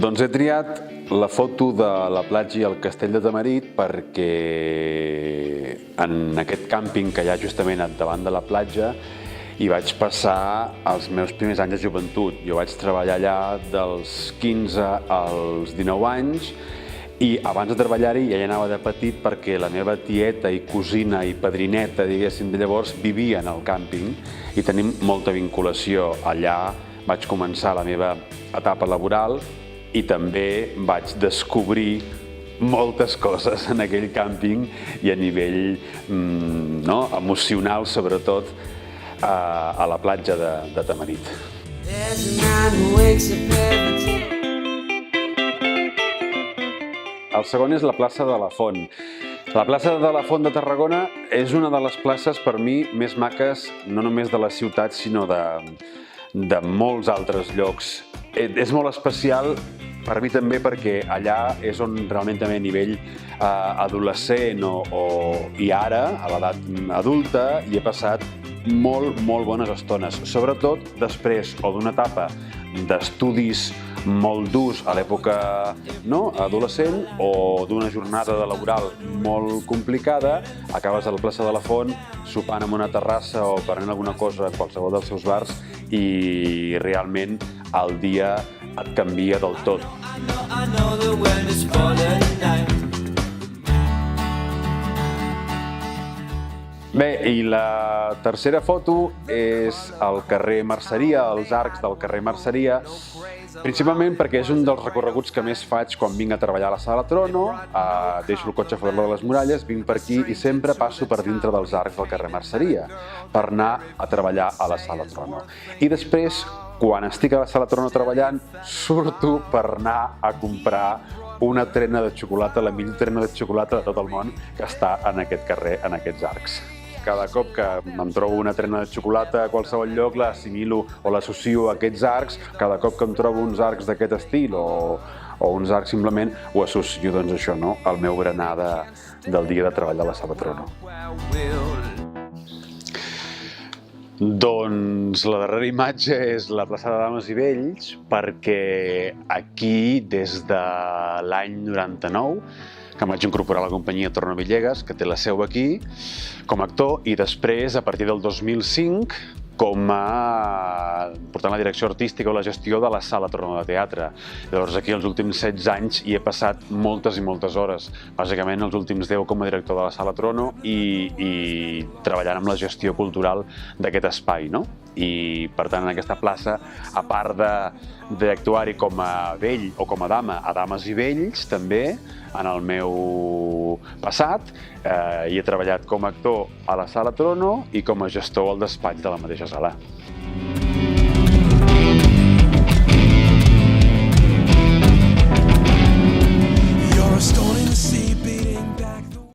Doncs he triat la foto de la platja i el castell de Tamarit perquè en aquest càmping que hi ha justament davant de la platja hi vaig passar els meus primers anys de joventut. Jo vaig treballar allà dels 15 als 19 anys i abans de treballar-hi ja hi anava de petit perquè la meva tieta i cosina i padrineta, diguéssim, de llavors vivien al càmping i tenim molta vinculació. Allà vaig començar la meva etapa laboral i també vaig descobrir moltes coses en aquell càmping i a nivell emocional, sobretot, a la platja de Tamarit. El segon és la plaça de la Font. La plaça de la Font de Tarragona és una de les places per mi més maques, no només de la ciutat, sinó de molts altres llocs. És molt especial per mi també perquè allà és on realment també a nivell adolescent i ara, a l'edat adulta, hi he passat molt bones estones, sobretot després o d'una etapa d'estudis molt durs a l'època adolescent o d'una jornada laboral molt complicada, acabes a la plaça de la Font sopant en una terrassa o prenent alguna cosa a qualsevol dels seus bars i realment el dia et canvia del tot. Bé, i la tercera foto és el carrer Merceria, els arcs del carrer Merceria, principalment perquè és un dels recorreguts que més faig quan vinc a treballar a la Sala Trono, deixo el cotxe fora de les muralles, vinc per aquí i sempre passo per dintre dels arcs del carrer Merceria per anar a treballar a la Sala Trono. I després, quan estic a la Sala Trono treballant, surto per anar a comprar una trena de xocolata, la millor trena de xocolata de tot el món que està en aquest carrer, en aquests arcs. Cada cop que em trobo una trena de xocolata a qualsevol lloc l'assimilo o l'associo a aquests arcs, cada cop que em trobo uns arcs d'aquest estil o uns arcs simplement ho associo doncs això, al meu berenar del dia de treball de la Sala Trono. Doncs la darrera imatge és la plaça de Dames i Vells perquè aquí des de l'any 99 que em vaig incorporar a la companyia Torno Villegas, que té la seu aquí, com a actor, i després, a partir del 2005, portant la direcció artística o la gestió de la Sala Trono de Teatre. Llavors aquí els últims 16 anys hi he passat moltes i moltes hores, bàsicament els últims 10 com a director de la Sala Trono i treballant amb la gestió cultural d'aquest espai, I, per tant, en aquesta plaça, a part d'actuar-hi com a vell o com a dama a Dames i Vells, també, en el meu passat, hi he treballat com a actor a la Sala Trono i com a gestor al despatx de la mateixa sala.